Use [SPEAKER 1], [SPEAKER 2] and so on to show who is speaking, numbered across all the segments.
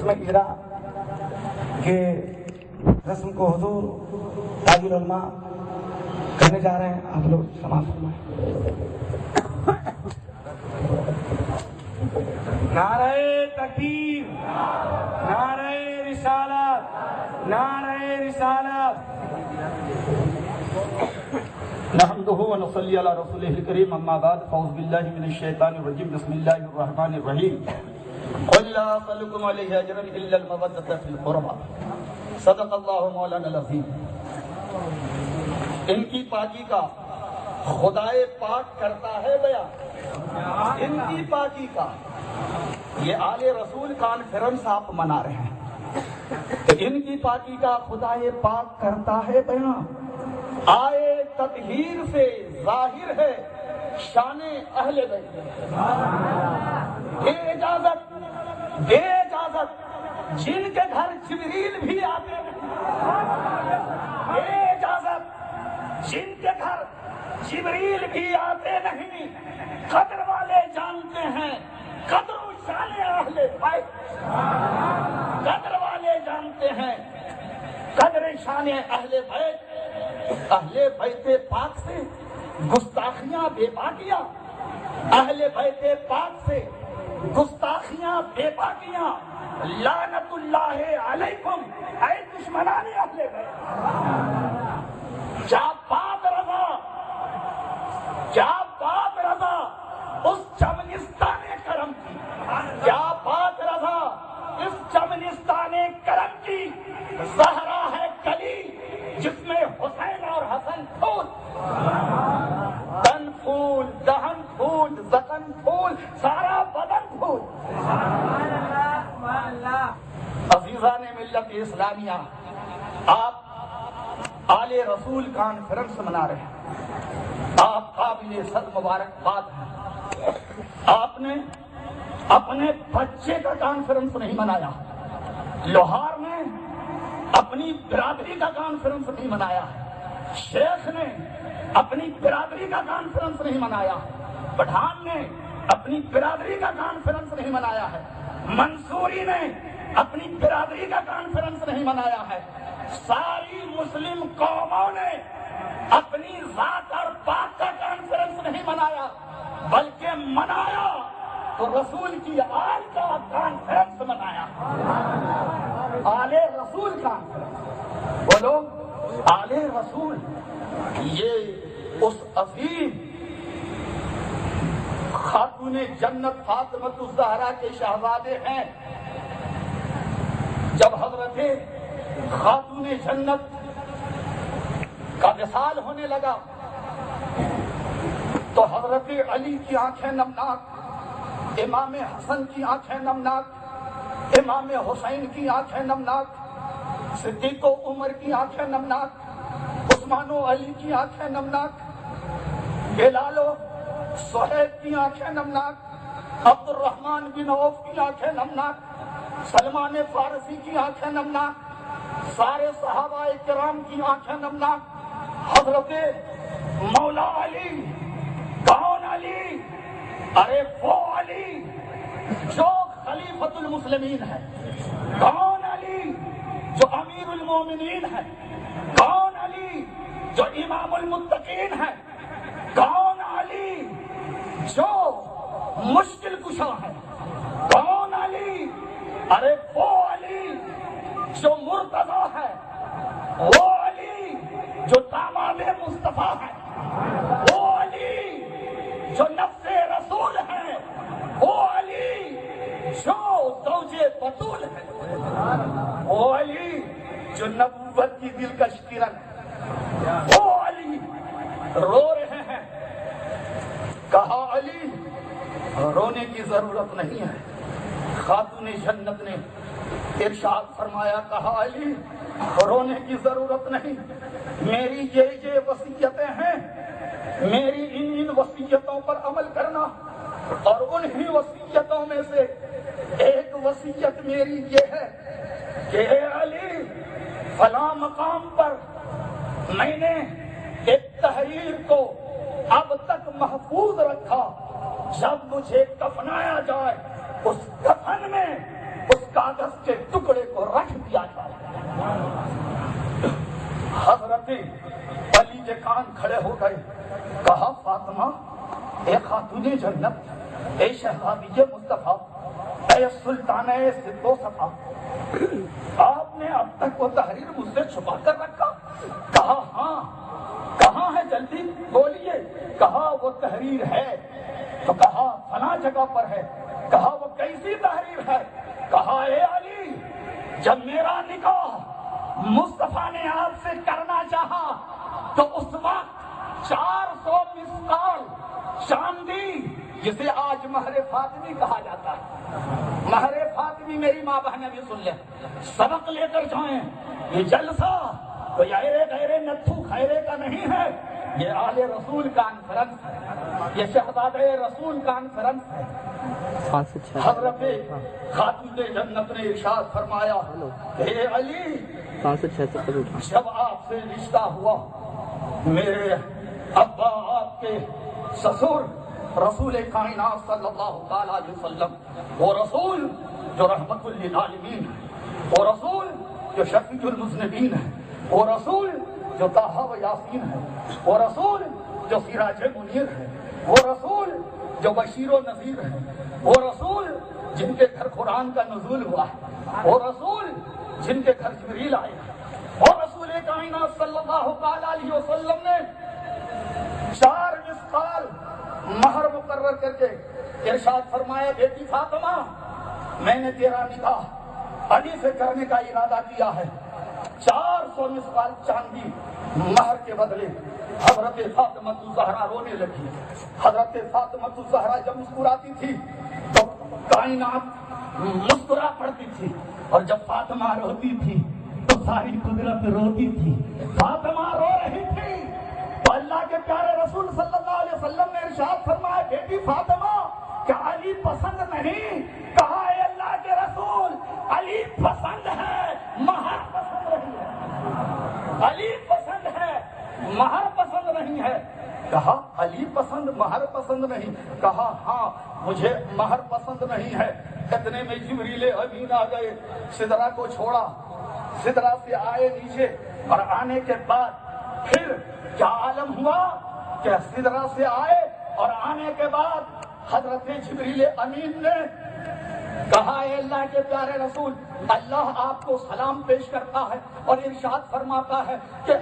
[SPEAKER 1] رسم اجرا کے رسم کو حضور تاج العلماء کرنے جا رہے ہیں. آپ لوگ سماعت فرمائیں. نعرہ تکبیر، نعرہ رسالت، نعرہ رسالت. نحمده ونصلي على رسوله الكريم. اما بعد فاعوذ بالله من الشيطان الرجيم. بسم الله الرحمن الرحيم. قل لا اسالكم عليه اجرا الا المودة في القربى. صدق الله مولانا العظيم. ان کی پاکی کا خدائے پاک کرتا ہے بیان. ان کی پاکی کا یہ آل رسول کانفرنس آپ منا رہے ہیں. ان کی پاکی کا خدائے پاک کرتا ہے بیان. آئے تطہیر سے ظاہر ہے شان اہل بیت. دے اجازت جن کے گھر جبریل بھی آتے ہیں. دے اجازت جن کے گھر جبریل بھی آتے نہیں. قدر والے جانتے ہیں قدر و شان اہل بیت. قدر والے جانتے ہیں قدر شان اہل بیت. اہل بیت پاک سے گستاخیاں بے باکیاں. اہل بیت پاک سے گستاخیاں بے باکیاں. لعنت اللہ علیکم اے دشمنان اہل بیت. کیا بات رضا، کیا بات رضا اس چمنستان کرم کی. کیا بات رضا اس چمنستان کرم کی. زہرا ہے کلی جس میں حسین اور حسن پھول. تن پھول، دہن پھول، زخم پھول، سارا بدن پھول. عزیزان ملت اسلامیہ، آپ آل رسول کانفرنس منا رہے ہیں. آپ قابل صد مبارکباد ہیں. آپ نے اپنے بچے کا کانفرنس نہیں منایا. لوہار نے اپنی برادری کا کانفرنس نہیں منایا. شیخ نے اپنی برادری کا کانفرنس نہیں منایا. پٹھان نے اپنی برادری کا کانفرنس نہیں منایا ہے. منصوری نے اپنی برادری کا کانفرنس نہیں منایا ہے. ساری مسلم قوموں نے اپنی ذات اور پاک کا کانفرنس نہیں منایا، بلکہ منایا تو رسول کی آل کا کانفرنس منایا. آل رسول کانفرنس. وہ لوگ آل رسول یہ اس عظیم خاتون جنت فاطمۃ الزہرا کے شہزادے ہیں. جب حضرت خاتون جنت کا وصال ہونے لگا تو حضرت علی کی آنکھیں نمناک، امام حسن کی آنکھیں نمناک، امام حسین کی آنکھیں نمناک، صدیق و عمر کی آنکھیں نمناک، عثمان و علی کی آنکھیں نمناک، بلال و صہیب کی آنکھیں نمناک، عبد الرحمن بن عوف کی آنکھیں نمناک، سلمان فارسی کی آنکھیں نمناک، سارے صحابہ کرام کی آنکھیں نمناک. حضرت مولا علی، کون علی؟ ارے وہ علی جو خلیفۃ المسلمین ہے. کون علی جو امیر المومنین ہے. کون علی جو امام المتقین ہے. کون علی جو مشکل کشا ہے. کون علی؟ ارے وہ علی جو مرتضی ہے. وہ علی جو داماد مصطفیٰ ہے. وہ علی جو نفس رسول ہے. وہ علی جو زوج بطول ہے. وہ علی جو نبوت کی دلکش کرن ہے. وہ علی رو رہے ہیں. کہا علی رونے کی ضرورت نہیں ہے. خاتون جنت نے ارشاد فرمایا، کہا علی رونے کی ضرورت نہیں. میری یہ وصیتیں ہیں، میری ان وصیتوں پر عمل کرنا. اور انہی وصیتوں میں سے ایک وصیت میری یہ ہے کہ اے علی، فلاں مقام پر میں نے ایک تحریر کو اب تک محفوظ رکھا. جب مجھے کفنایا جائے اس کفن میں اس کاغذ کے ٹکڑے کو رکھ دیا جائے۔ حضرت علی کے کان کھڑے ہو گئے، کہا فاطمہ، اے خاتون جنت، اے شہزادی مصطفیٰ، اے سلطانہ صدق و صفا، آپ نے اب تک وہ تحریر مجھ سے چھپا کر رکھا؟ کہا ہاں۔ کہاں ہے؟ جلدی بولیے۔ کہا وہ تحریر ہے۔ تو کہا فلاں جگہ پر ہے۔ کہا وہ کیسی تحریر ہے؟ کہا اے علی، جب میرا نکاح مصطفیٰ نے آپ سے کرنا چاہا تو اس وقت 400 مسقال چاندی، جسے آج مہر فاطمی کہا جاتا ہے، مہر فاطمی، میری ماں بہنیں بھی سن لیں، سبق لے کر جائیں، یہ جلسہ کوئی ایرے غیرے نتھو خیرے کا نہیں ہے، یہ آل رسول کانفرنس ہے، یہ شہزادہ رسول کانفرنس ہے۔ حضرت خاتون جنت نے ارشاد فرمایا، اے علی، جب آپ سے رشتہ ہوا، میرے ابا آپ کے سسر رسول کائنات صلی اللہ تعالی علیہ وسلم، وہ رسول جو رحمت للعالمین ہے، وہ رسول جو شفیع المذنبین ہے، وہ رسول جو طٰہٰ و یاسین ہے، وہ رسول جو سراج منیر ہے، وہ رسول جو بشیر و نذیر ہے، وہ رسول جن کے گھر قرآن کا نزول ہوا ہے، وہ رسول جن کے گھر جبریل آئے ہیں، وہ رسول کائنات صلی اللہ تعالی علیہ وسلم نے 4 مسقال مہر مقرر کر کے ارشاد فرمایا، بیٹی فاطمہ، میں نے تیرا نکاح علی سے کرنے کا ارادہ کیا ہے، 400 مسقال چاندی مہر کے بدلے۔ حضرت فاطمہ الزہرا رونے لگی۔ حضرت فاطمہ الزہرا جب مسکراتی تھی تو کائنات مسکرا پڑتی تھی، اور جب فاطمہ روتی تھی تو ساری قدرت روتی تھی۔ فاطمہ رو رہی تھی تو اللہ کے پیارے رسول صلی اللہ علیہ وسلم نے ارشاد فرمایا، بیٹی فاطمہ، کیا علی پسند نہیں؟ کہا اے اللہ کے رسول، علی پسند ہے، مہر پسند نہیں ہے۔ علی پسند ہے، مہر پسند نہیں ہے۔ کہا علی پسند، مہر پسند نہیں؟ کہا ہاں، مجھے مہر پسند نہیں ہے۔ اتنے میں جبریل امین آ گئے، سدرا کو چھوڑا، سدرا سے آئے نیچے، اور آنے کے بعد پھر کیا عالم ہوا کہ سدرا سے آئے اور آنے کے بعد حضرت جبریل امین نے کہا، اے اللہ کے پیارے رسول، اللہ آپ کو سلام پیش کرتا ہے اور ارشاد فرماتا ہے کہ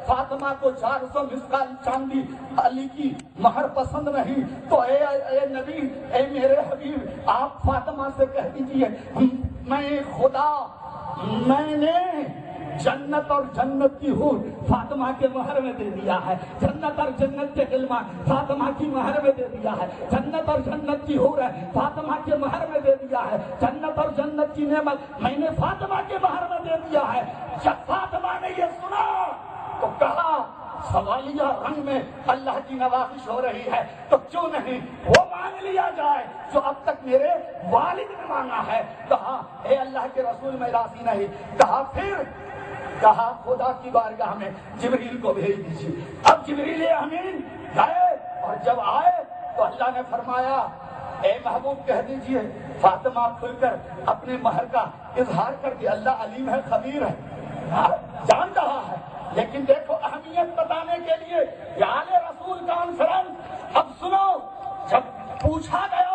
[SPEAKER 1] فاطمہ کو 400 مسقال چاندی علی کی مہر پسند نہیں، تو اے نبی، اے میرے حبیب، آپ فاطمہ سے کہہ دیجئے، میں خدا، میں نے جنت اور جنت کی حور فاطمہ کے مہر میں دے دیا ہے، جنت اور جنت کے کلمہ فاطمہ کی مہر میں دے دیا ہے، جنت اور جنت کی حور ہے فاطمہ کے مہر میں دے دیا ہے، جنت اور جنت کی نعمت میں نے فاطمہ کے مہر میں دے دیا ہے۔ جب فاطمہ نے یہ سنا تو کہا، سوالیہ رنگ میں اللہ کی نوازش ہو رہی ہے تو کیوں نہیں وہ مانگ لیا جائے جو اب تک میرے والد نے مانگا ہے۔ کہا اے اللہ کے رسول، میں راضی نہیں۔ کہا پھر کہا خدا کی بارگاہ میں جبریل کو بھیج دیجیے۔ اب جبریل امین گئے اور جب آئے تو اللہ نے فرمایا، اے محبوب کہہ دیجئے فاطمہ کھل کر اپنے مہر کا اظہار کر کے، اللہ علیم ہے، خبیر ہے، جان رہا ہے۔ لیکن دیکھو اہمیت بتانے کے لیے یہ آل رسول کانفرنس۔ اب سنو، جب پوچھا گیا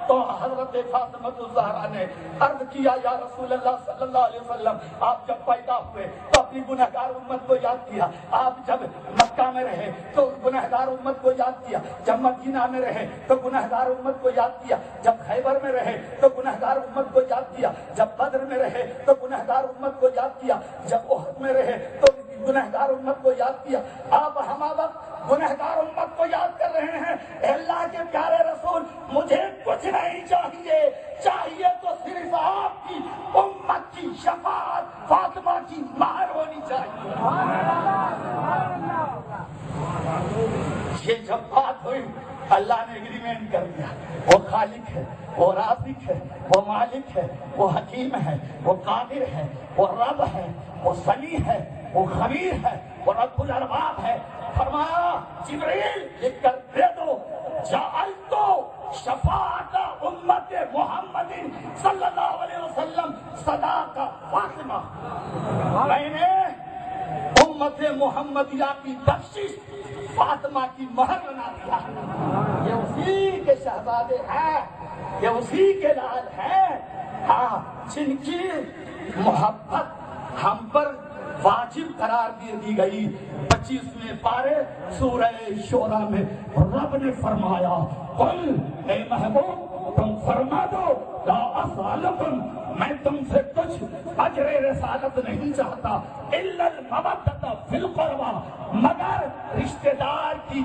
[SPEAKER 1] تو حضرت فاطمہ الزہرا نے عرض کیا، یا رسول اللہ صلی اللہ علیہ وسلم، آپ جب پیدا ہوئے تو اپنی گنہگار امت کو یاد کیا، آپ جب مکہ میں رہے تو گنہگار امت کو یاد کیا، جب مدینہ میں رہے تو گنہگار امت کو یاد کیا، جب خیبر میں رہے تو گنہگار امت کو یاد کیا، جب بدر میں رہے تو گنہگار امت کو یاد کیا، جب احد میں رہے تو گنہگار امت کو یاد کیا۔ آپ ہم وقت گنہگار امت کو یاد کر رہے ہیں۔ اے اللہ کے پیارے رسول، مجھے کچھ نہیں چاہیے، چاہیے تو صرف آپ کی امت کی شفاعت، فاطمہ کی مہر ہونی چاہیے۔ یہ جب بات ہوئی، اللہ نے ایگریمنٹ کر دیا، وہ خالق ہے، وہ رازق ہے، وہ مالک ہے، وہ حکیم ہے، وہ قادر ہے، وہ رب ہے، وہ سمیع ہے، وہ خبیر ہے، وہ رب الارباب ہے۔ فرمایا جبریل لکھ کر دے دو، جعلت شفاعت امت محمد صلی اللہ علیہ وسلم صداقہ فاطمہ، میں نے امت محمدیہ کی بخشش فاطمہ کی مہر بنا دیا۔ یہ اسی کے شہزادے ہیں، یہ اسی کے لال ہیں، ہاں، جن کی محبت ہم پر واجب قرار دی گئی۔ 25ویں پارے سورہ شورى میں رب نے فرمایا، قل اے محبوب تم فرما دو، لا اسألکم، میں تم سے کچھ اجر رسالت نہیں چاہتا، الا المودۃ فی القربى، مگر رشتہ دار کی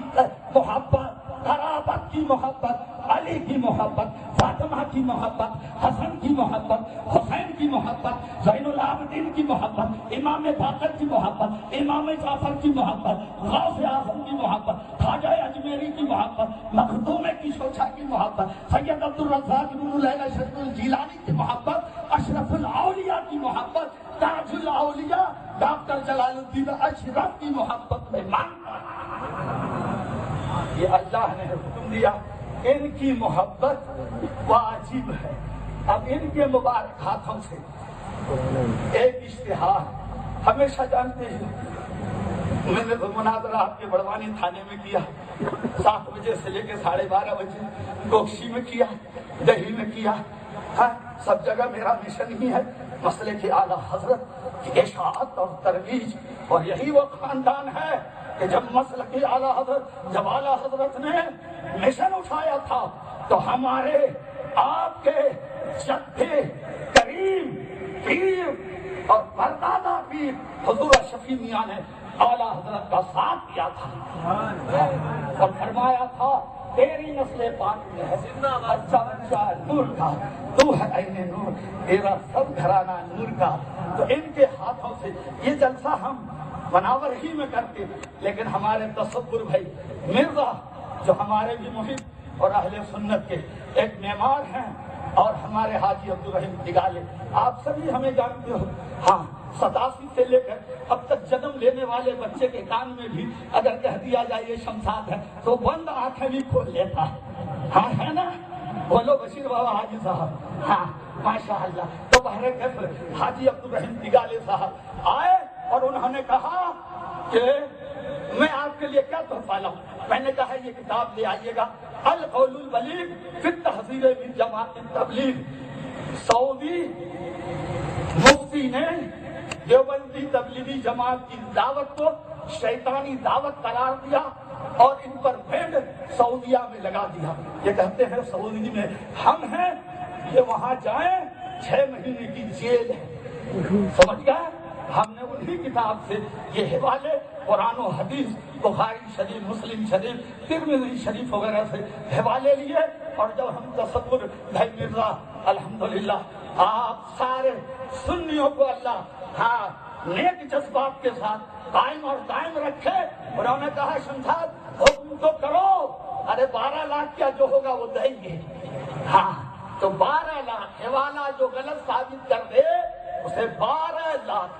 [SPEAKER 1] محبت، قرابت کی محبت، علی کی محبت، فاطمہ کی محبت، حسن کی محبت، حسین کی محبت، زین العابدین کی محبت، امام باقر کی محبت، امام جعفر کی محبت، غوث اعظم کی محبت، خواجہ اجمیری کی محبت، مخدوم کی شوچا کی محبت، سید عبدالرزاق بن لیلہ شرف الجیلانی کی محبت، اشرف الاولیاء کی محبت، تاج الاولیاء ڈاکٹر جلال الدین اشرف کی محبت میں مانتا ہے۔ یہ اللہ نے حکم دیا، ان کی محبت واجب ہے۔ اب ان کے مبارک ہاتھوں سے ایک اشتہار، ہمیشہ جانتے ہیں میں نے تو مناظرہ آپ کے بڑوانی تھانے میں کیا، 7 بجے سے لے کے 12:30 بجے، کوکشی میں کیا، دہلی میں کیا، ہاں سب جگہ میرا مشن ہی ہے مسئلے کے اعلیٰ حضرت کی اشاعت اور ترویج، اور یہی وہ خاندان ہے کہ جب مسلک اعلیٰ حضرت، جب اعلیٰ حضرت نے مشن اٹھایا تھا تو ہمارے آپ کے جدے کریم پیر اور پردادا پیر حضور شفیع میاں نے اعلیٰ حضرت کا ساتھ کیا تھا اور فرمایا تھا، تیری نسل پاک میں ہے بچہ بچہ نور کا، تو ہے عین نور، تیرا سب گھرانہ نور کا۔ تو ان کے ہاتھوں سے یہ جلسہ ہم مناور ہی میں کرتے، لیکن ہمارے تصور بھائی مرزا جو ہمارے بھی محب اور اہل سنت کے ایک معمار ہیں، اور ہمارے حاجی عبدالرحیم نگالے، آپ سبھی ہمیں جانتے ہو، ہاں 87 سے لے کر اب تک جنم لینے والے بچے کے کان میں بھی اگر کہہ دیا جائے یہ شمشاد ہے تو بند آنکھیں بھی کھول لیتا ہے، ہاں ہے نا؟ بولو بشیر بابا حاجی صاحب، ہاں ماشاء اللہ۔ تو بہر کیف حاجی عبدالرحیم نگالے صاحب آئے اور انہوں نے کہا کہ میں آپ کے لیے کیا تحفہ لاؤں؟ میں نے کہا یہ کتاب لے آئیے گا، القول البلیغ فی التحذیر من جماعت التبلیغ۔ سعودی مفتی نے دیوبندی تبلیغی جماعت کی دعوت کو شیطانی دعوت قرار دیا اور ان پر بینڈ سعودیہ میں لگا دیا۔ یہ کہتے ہیں سعودی میں ہم ہیں، یہ وہاں جائیں 6 مہینے کی جیل ہے، سمجھ گئے؟ ہم نے انہی کتاب سے یہ حوالے قرآن و حدیث، بخاری شریف، مسلم شریف، ترمذی شریف وغیرہ سے حوالے لیے، اور جب ہم تصور بھائی مرزا الحمدللہ آپ سارے سنیوں کو اللہ ہاں نیک جذبات کے ساتھ قائم اور دائم رکھے، انہوں نے کہا شمشاد حکم تو کرو، ارے 12 لاکھ کیا جو ہوگا وہ دیں گے، ہاں تو 12 لاکھ حوالہ جو غلط ثابت کر دے اسے 12 لاکھ۔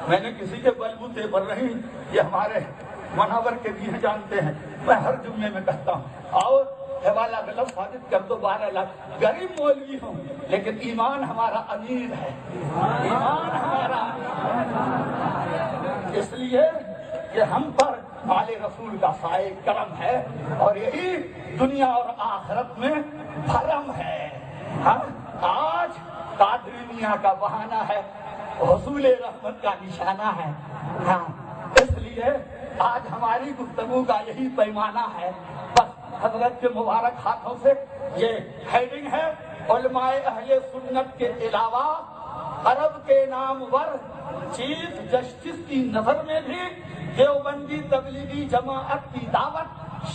[SPEAKER 1] میں نے کسی کے بلبوتے پر نہیں، یہ ہمارے منور کے بھی ہیں جانتے ہیں، میں ہر جمعے میں کہتا ہوں اور حوالہ غلط ثابت کر دو 12 لاکھ، غریب مولوی ہوں لیکن ایمان ہمارا امیر ہے، ایمان ہمارا، اس لیے کہ ہم پر آل رسول کا سائے کرم ہے اور یہی دنیا اور آخرت میں بھرم ہے۔ ہم آج قادری میاں کا بہانہ ہے، حصول رحمت کا نشانہ ہے، ہاں اس لیے آج ہماری گفتگو کا یہی پیمانہ ہے۔ بس حضرت کے مبارک ہاتھوں سے یہ ہیڈنگ ہے، علماء اہل سنت کے علاوہ عرب کے نامور چیف جسٹس کی نظر میں بھی دیوبندی تبلیغی جماعت کی دعوت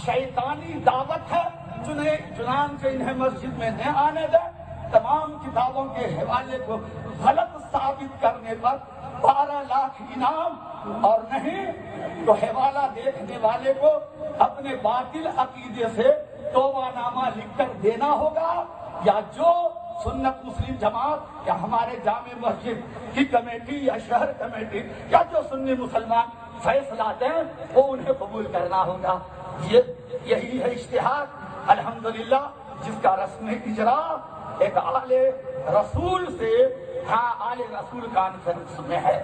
[SPEAKER 1] شیطانی دعوت ہے، چنانچہ انہیں مسجد میں نہ آنے دیں۔ تمام کتابوں کے حوالے کو غلط ثابت کرنے پر 12 لاکھ انعام، اور نہیں تو حوالہ دیکھنے والے کو اپنے باطل عقیدے سے توبہ نامہ لکھ کر دینا ہوگا، یا جو سنت مسلم جماعت یا ہمارے جامع مسجد کی کمیٹی یا شہر کمیٹی یا جو سنی مسلمان فیصلہ دیں وہ انہیں قبول کرنا ہوگا۔ یہی ہے اشتہار۔ الحمدللہ جس کا رسم اجرا ایک آل رسول سے آل رسول کانفرنس میں ہے.